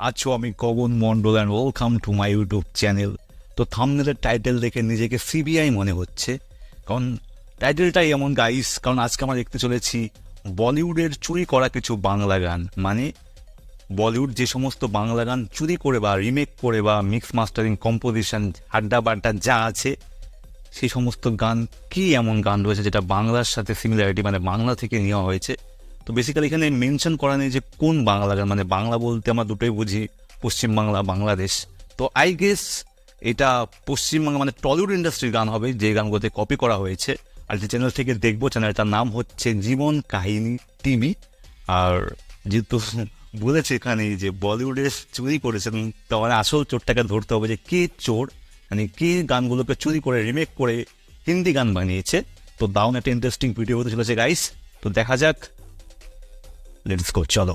আছো আমি Gagan Mondal and welcome to my YouTube channel. তো থাম্বনেলের টাইটেল দেখে নিজেকে সিবিআই মনে হচ্ছে, কারণ টাইটেলটাই এমন গাইস। কারণ আজকে আমরা দেখতে চলেছি বলিউডের চুরি করা কিছু বাংলা গান, মানে বলিউড যে সমস্ত বাংলা গান চুরি করে বা রিমেক করে বা মিক্স মাস্টারিং কম্পোজিশন আড্ডা বাড্ডা যা আছে, সেই সমস্ত গান কি এমন গান রয়েছে যেটা বাংলার সাথে সিমিলারিটি, মানে বাংলা থেকে নেওয়া হয়েছে। তো বেসিক্যালি এখানে মেনশন করা নেই যে কোন বাংলা গান, মানে বাংলা বলতে আমরা দুটোই বুঝি, পশ্চিমবাংলা, বাংলাদেশ। তো আই গেস এটা পশ্চিমবাংলা মানে টলিউড ইন্ডাস্ট্রির গান হবে, যে গানগুলোতে কপি করা হয়েছে। আর যে চ্যানেল থেকে দেখবো, চ্যানেলটার নাম হচ্ছে জীবন কাহিনী টিভি। আর যেহেতু বলেছে এখানে যে বলিউডে চুরি করেছেন, তো মানে আসল চোরটাকে ধরতে হবে যে কে চোর, মানে কে গানগুলোকে চুরি করে রিমেক করে হিন্দি গান বানিয়েছে। তো দারুণ একটা ইন্টারেস্টিং ভিডিও হতে চলেছে গাইস, তো দেখা যাক, লেটস গো, চলো।